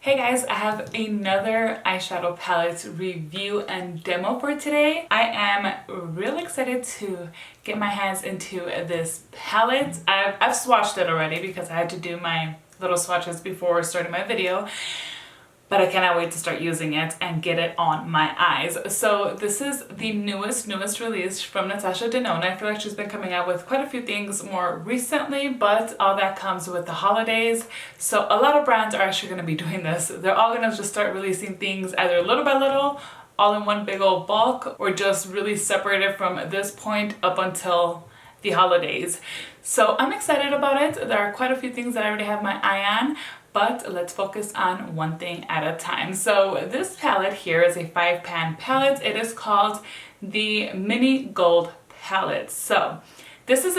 Hey guys, I have another eyeshadow palette review and demo for today. I am really excited to get my hands into this palette. I've swatched it already because I had to do my little swatches before starting my video, but I cannot wait to start using it and get it on my eyes. So this is the newest release from NATASHA DENONA. I feel like she's been coming out with quite a few things more recently, but all that comes with the holidays. So a lot of brands are actually gonna be doing this. They're all gonna just start releasing things either little by little, all in one big old bulk, or just really separated from this point up until the holidays. So I'm excited about it. There are quite a few things that I already have my eye on, but let's focus on one thing at a time. So this palette here is a 5-pan palette. It is called the Mini Gold Palette. So this is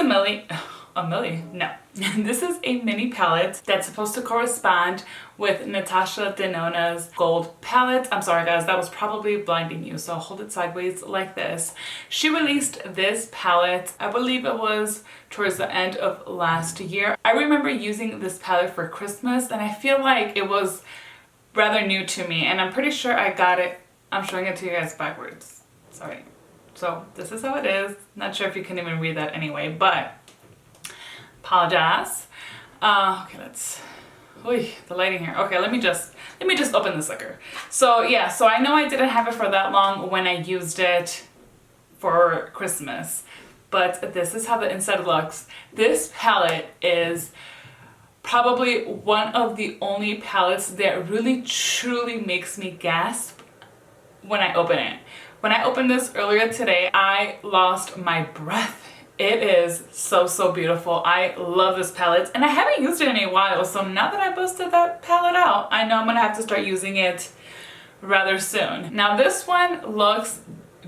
this is a mini palette that's supposed to correspond with NATASHA DENONA's gold palette. I'm sorry guys, that was probably blinding you, so hold it sideways like this. She released this palette, I believe it was towards the end of last year. I remember using this palette for Christmas and I feel like it was rather new to me, and I'm pretty sure I got it. I'm showing it to you guys backwards. Sorry. So this is how it is. Not sure if you can even read that anyway, but apologize. Okay, the lighting here. Okay, let me just open this sucker. So yeah, so I know I didn't have it for that long when I used it for Christmas, but this is how the inside looks. This palette is probably one of the only palettes that really truly makes me gasp when I open it. When I opened this earlier today, I lost my breath. It is so beautiful. I love this palette and I haven't used it in a while, so now that I busted that palette out, I know I'm gonna have to start using it rather soon. Now this one looks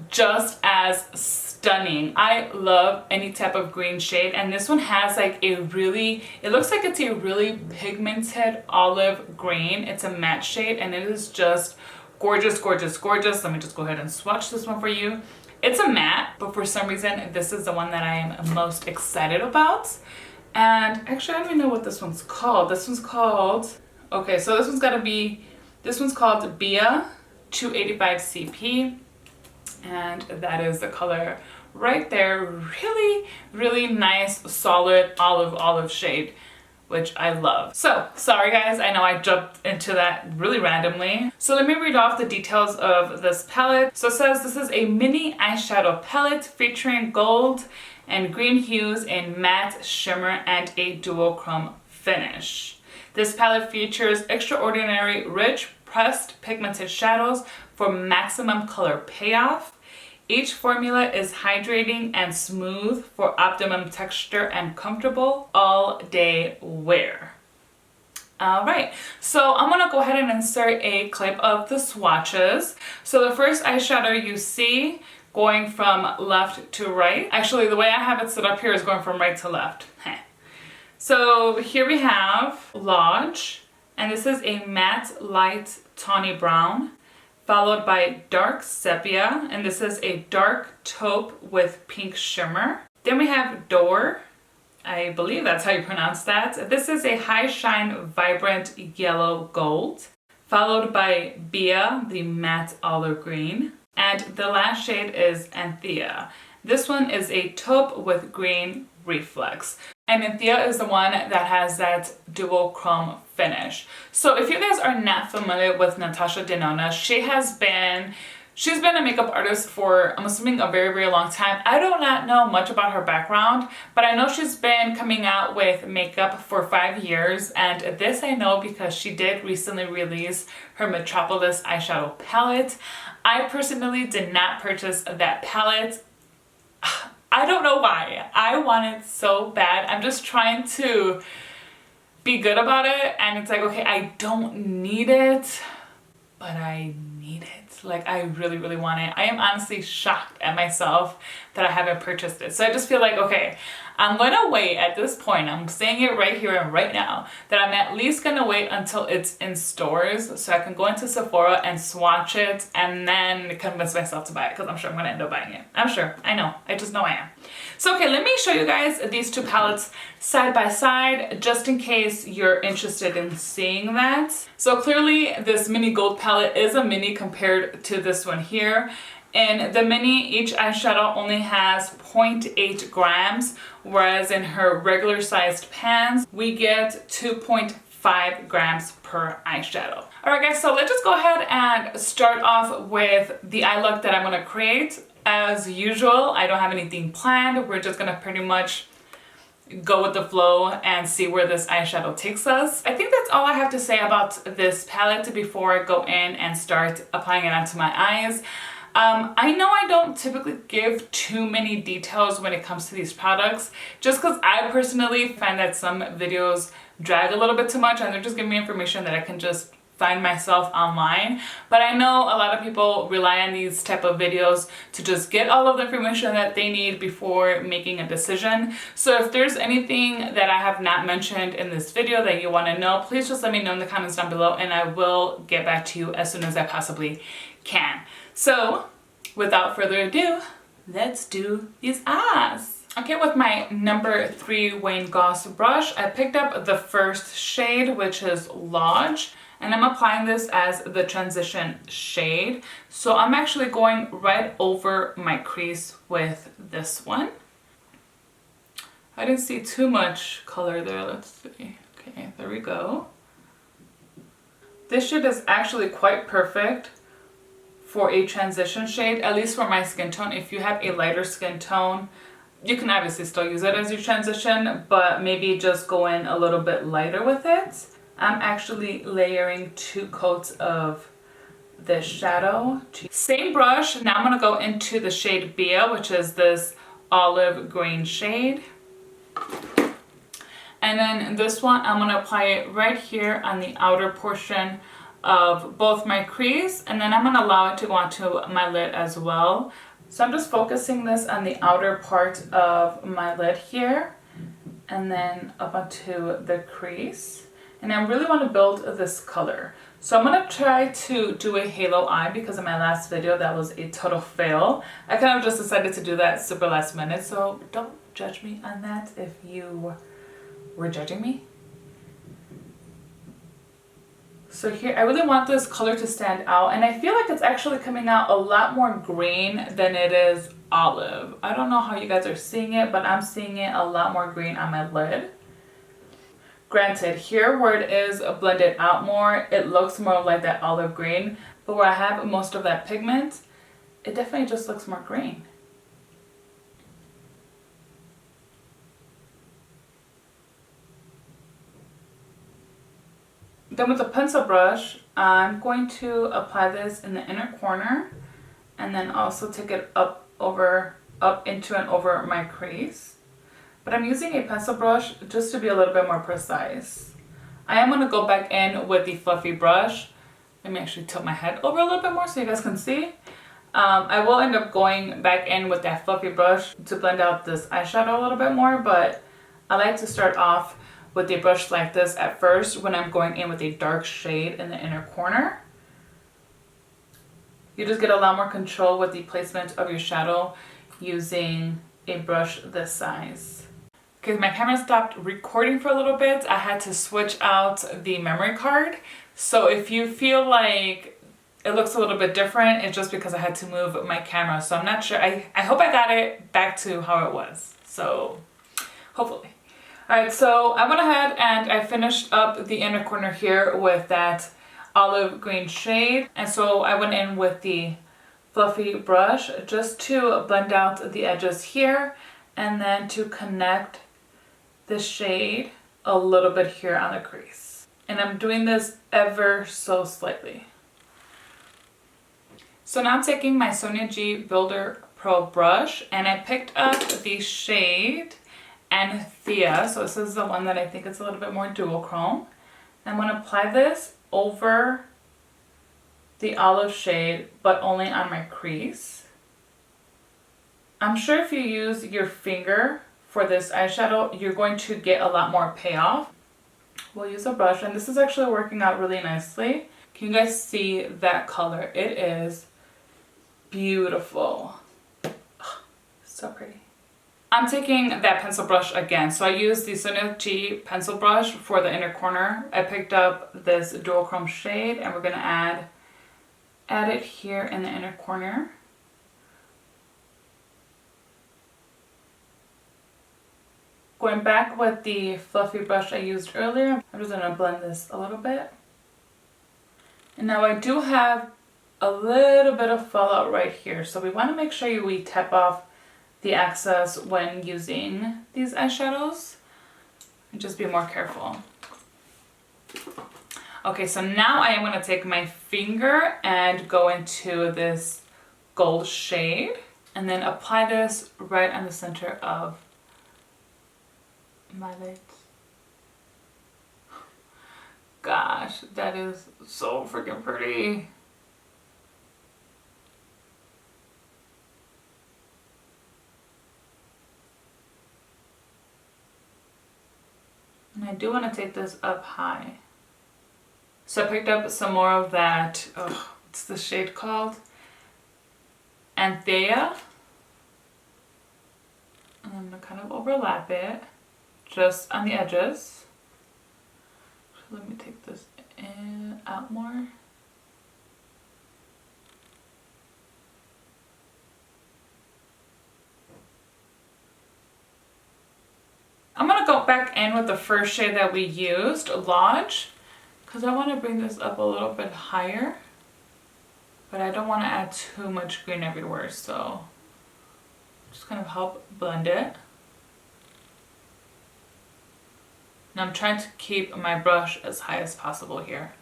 just as stunning. I love any type of green shade, and this one has like it looks like it's a really pigmented olive green. It's a matte shade and it is just gorgeous. Let me just go ahead and swatch this one for you. It's a matte, but for some reason this is the one that I am most excited about. And actually I don't even know what this one's called. This one's called Bia 285 CP, and that is the color right there. Really nice solid olive shade, which I love. So, sorry guys, I know I jumped into that really randomly. So let me read off the details of this palette. So it says this is a mini eyeshadow palette featuring gold and green hues in matte, shimmer, and a duochrome finish. This palette features extraordinary rich pressed pigmented shadows for maximum color payoff. Each formula is hydrating and smooth for optimum texture and comfortable all-day wear. Alright, so I'm gonna go ahead and insert a clip of the swatches. So the first eyeshadow you see going from left to right. Actually, the way I have it set up here is going from right to left. So here we have Lodge, and this is a matte light tawny brown, followed by dark sepia, and this is a dark taupe with pink shimmer. Then we have Door, I believe that's how you pronounce that. This is a high shine vibrant yellow gold, followed by Bia, the matte olive green, and the last shade is Anthea. This one is a taupe with green reflex. And Anthea is the one that has that duochrome finish. So if you guys are not familiar with NATASHA DENONA, she's been a makeup artist for, I'm assuming, a very long time. I do not know much about her background, but I know she's been coming out with makeup for 5 years, and this I know because she did recently release her Metropolis eyeshadow palette. I personally did not purchase that palette. I don't know why. I want it so bad. I'm just trying to be good about it, and it's like, okay, I don't need it, but I need it. Like, I really, really want it. I am honestly shocked at myself that I haven't purchased it. So I just feel like, okay, I'm gonna wait at this point. I'm saying it right here and right now that I'm at least gonna wait until it's in stores so I can go into Sephora and swatch it and then convince myself to buy it, because I'm sure I'm gonna end up buying it. I'm sure. I know. I just know I am. So okay, let me show you guys these two palettes side by side just in case you're interested in seeing that. So clearly this Mini Gold palette is a mini compared to this one here. In the mini, each eyeshadow only has 0.8 grams, whereas in her regular sized pans, we get 2.5 grams per eyeshadow. All right guys, so let's just go ahead and start off with the eye look that I'm gonna create. As usual, I don't have anything planned. We're just gonna pretty much go with the flow and see where this eyeshadow takes us. I think that's all I have to say about this palette before I go in and start applying it onto my eyes. I know I don't typically give too many details when it comes to these products, just because I personally find that some videos drag a little bit too much and they're just giving me information that I can just find myself online. But I know a lot of people rely on these type of videos to just get all of the information that they need before making a decision. So if there's anything that I have not mentioned in this video that you want to know, please just let me know in the comments down below and I will get back to you as soon as I possibly can. So without further ado, let's do these eyes. Okay, with my number 3 Wayne Goss brush, I picked up the first shade, which is Lodge, and I'm applying this as the transition shade. So I'm actually going right over my crease with this one. I didn't see too much color there. Let's see. Okay, there we go. This shade is actually quite perfect for a transition shade, at least for my skin tone. If you have a lighter skin tone, you can obviously still use it as your transition, but maybe just go in a little bit lighter with it. I'm actually layering 2 coats of this shadow. Same brush, now I'm gonna go into the shade Bia, which is this olive green shade. And then this one, I'm gonna apply it right here on the outer portion of both my crease, and then I'm gonna allow it to go onto my lid as well. So I'm just focusing this on the outer part of my lid here, and then up onto the crease. And I really want to build this color. So I'm gonna try to do a halo eye because in my last video that was a total fail. I kind of just decided to do that super last minute, so don't judge me on that if you were judging me. So here, I really want this color to stand out, and I feel like it's actually coming out a lot more green than it is olive. I don't know how you guys are seeing it, but I'm seeing it a lot more green on my lid. Granted, here where it is blended out more, it looks more like that olive green, but where I have most of that pigment, it definitely just looks more green. Then with the pencil brush, I'm going to apply this in the inner corner and then also take it up into and over my crease. But I'm using a pencil brush just to be a little bit more precise. I am going to go back in with the fluffy brush. Let me actually tilt my head over a little bit more so you guys can see. I will end up going back in with that fluffy brush to blend out this eyeshadow a little bit more, but I like to start off with a brush like this at first when I'm going in with a dark shade in the inner corner. You just get a lot more control with the placement of your shadow using a brush this size. Okay, my camera stopped recording for a little bit. I had to switch out the memory card. So if you feel like it looks a little bit different, it's just because I had to move my camera. So I'm not sure. I hope I got it back to how it was. So hopefully. Alright, so I went ahead and I finished up the inner corner here with that olive green shade. And so I went in with the fluffy brush just to blend out the edges here and then to connect the shade a little bit here on the crease. And I'm doing this ever so slightly. So now I'm taking my Sonia G Builder Pro brush and I picked up the shade Anthea. So this is the one that I think is a little bit more dual chrome. I'm going to apply this over the olive shade, but only on my crease. I'm sure if you use your finger for this eyeshadow, you're going to get a lot more payoff. We'll use a brush, and this is actually working out really nicely. Can you guys see that color? It is beautiful. Oh, so pretty. I'm taking that pencil brush again. So I used the Suzana pencil brush for the inner corner. I picked up this dual chrome shade, and we're gonna add it here in the inner corner. Going back with the fluffy brush I used earlier, I'm just gonna blend this a little bit. And now I do have a little bit of fallout right here, so we want to make sure we tap off the excess when using these eyeshadows and just be more careful. Okay, so now I am going to take my finger and go into this gold shade and then apply this right on the center of my lids. Gosh, that is so freaking pretty. And I do want to take this up high. So I picked up some more of that, what's the shade called? Anthea. And I'm going to kind of overlap it just on the edges. Let me take this out more. I'm going to go back in with the first shade that we used, Lodge, because I want to bring this up a little bit higher, but I don't want to add too much green everywhere, so just kind of help blend it. And I'm trying to keep my brush as high as possible here.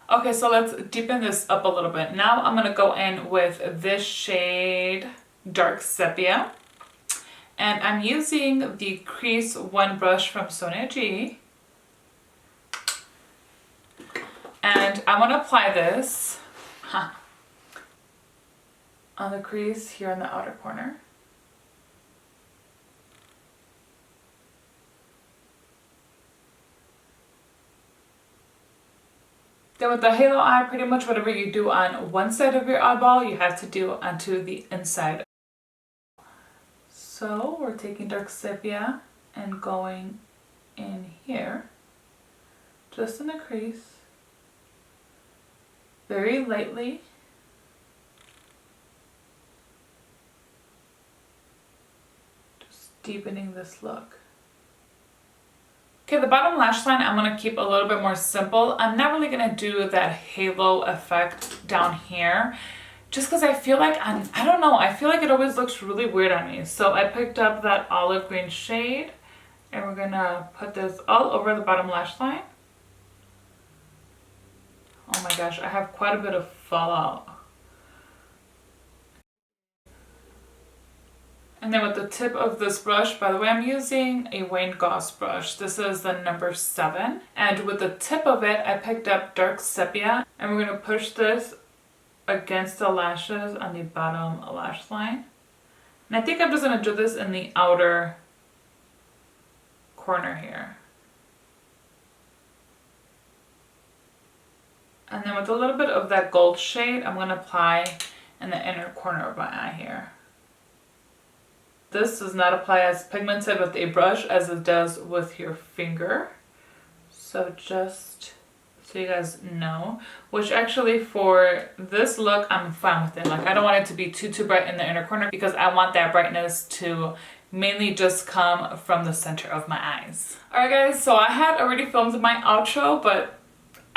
Okay, so let's deepen this up a little bit. Now I'm gonna go in with this shade, Dark Sepia. And I'm using the Crease One brush from Suzana G. And I wanna apply this on the crease here in the outer corner. Then with the halo eye, pretty much whatever you do on one side of your eyeball, you have to do onto the inside. So we're taking Dark Sepia and going in here, just in the crease, very lightly. Just deepening this look. Okay, the bottom lash line I'm going to keep a little bit more simple. I'm not really going to do that halo effect down here just because I feel like, I don't know, I feel like it always looks really weird on me. So I picked up that olive green shade and we're going to put this all over the bottom lash line. Oh my gosh, I have quite a bit of fallout. And then with the tip of this brush, by the way, I'm using a Wayne Goss brush. This is the number 7. And with the tip of it, I picked up Dark Sepia. And we're going to push this against the lashes on the bottom lash line. And I think I'm just going to do this in the outer corner here. And then with a little bit of that gold shade, I'm going to apply in the inner corner of my eye here. This does not apply as pigmented with a brush as it does with your finger. So just so you guys know, which actually for this look, I'm fine with it. Like I don't want it to be too bright in the inner corner because I want that brightness to mainly just come from the center of my eyes. Alright guys, so I had already filmed my outro, but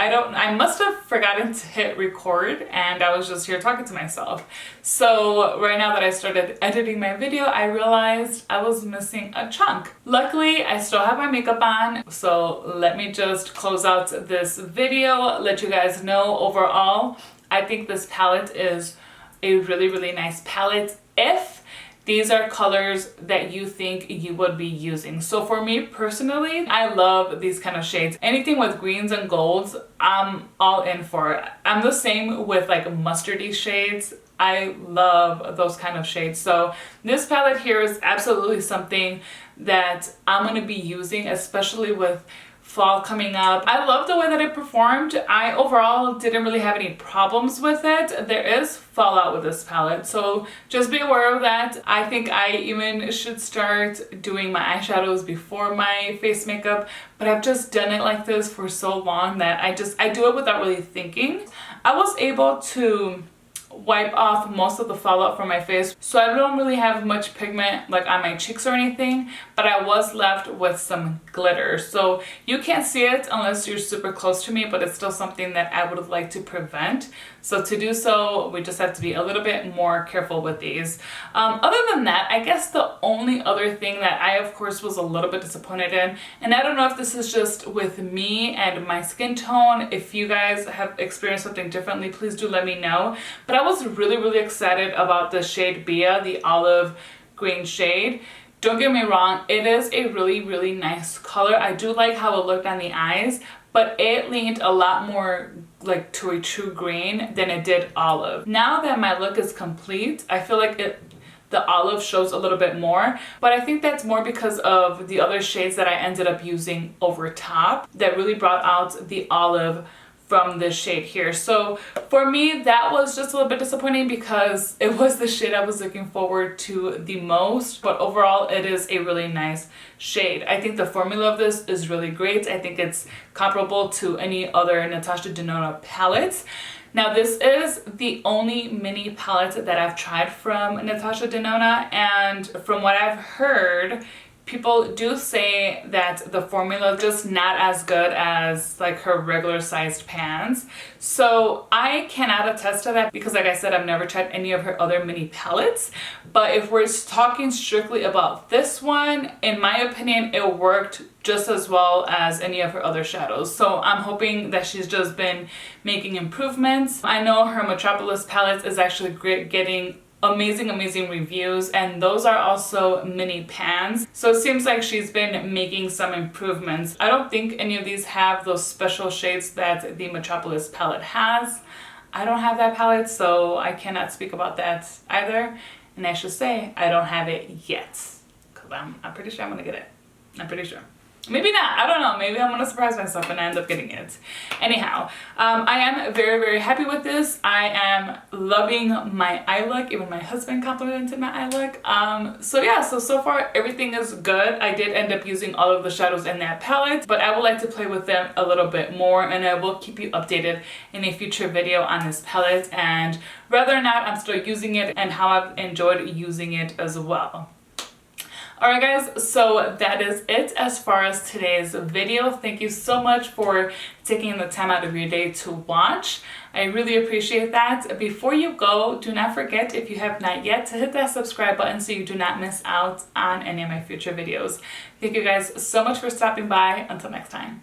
I must have forgotten to hit record and I was just here talking to myself. So right now that I started editing my video, I realized I was missing a chunk. Luckily, I still have my makeup on, so let me just close out this video, let you guys know overall, I think this palette is a really nice palette if these are colors that you think you would be using. So for me personally, I love these kind of shades. Anything with greens and golds, I'm all in for. I'm the same with like mustardy shades. I love those kind of shades. So this palette here is absolutely something that I'm going to be using, especially with fall coming up. I love the way that it performed. I overall didn't really have any problems with it. There is fallout with this palette, so just be aware of that. I think I even should start doing my eyeshadows before my face makeup, but I've just done it like this for so long that I do it without really thinking. I was able to wipe off most of the fallout from my face, so I don't really have much pigment like on my cheeks or anything, but I was left with some glitter. So you can't see it unless you're super close to me, but it's still something that I would like to prevent. So to do so, we just have to be a little bit more careful with these. Other than that, I guess the only other thing that I of course was a little bit disappointed in, and I don't know if this is just with me and my skin tone, if you guys have experienced something differently, please do let me know. But I was really excited about the shade Bia, the olive green shade. Don't get me wrong, it is a really nice color. I do like how it looked on the eyes, but it leaned a lot more like to a true green than it did olive. Now that my look is complete, I feel like the olive shows a little bit more, but I think that's more because of the other shades that I ended up using over top that really brought out the olive from this shade here. So for me, that was just a little bit disappointing because it was the shade I was looking forward to the most, but overall it is a really nice shade. I think the formula of this is really great. I think it's comparable to any other NATASHA DENONA palettes. Now this is the only mini palette that I've tried from NATASHA DENONA, and from what I've heard, people do say that the formula is just not as good as like her regular sized pans. So I cannot attest to that because like I said, I've never tried any of her other mini palettes. But if we're talking strictly about this one, in my opinion, it worked just as well as any of her other shadows. So I'm hoping that she's just been making improvements. I know her Metropolis palette is actually great, getting amazing reviews, and those are also mini pans, so it seems like she's been making some improvements. I don't think any of these have those special shades that the Metropolis palette has. I don't have that palette, so I cannot speak about that either, and I should say I don't have it yet because I'm pretty sure I'm gonna get it. I'm pretty sure. Maybe not, I don't know, maybe I'm gonna surprise myself and I end up getting it. Anyhow, I am very happy with this. I am loving my eye look. Even my husband complimented my eye look. So yeah, so far everything is good. I did end up using all of the shadows in that palette, but I would like to play with them a little bit more, and I will keep you updated in a future video on this palette and whether or not I'm still using it and how I've enjoyed using it as well. Alright guys, so that is it as far as today's video. Thank you so much for taking the time out of your day to watch. I really appreciate that. Before you go, do not forget, if you have not yet, to hit that subscribe button so you do not miss out on any of my future videos. Thank you guys so much for stopping by. Until next time.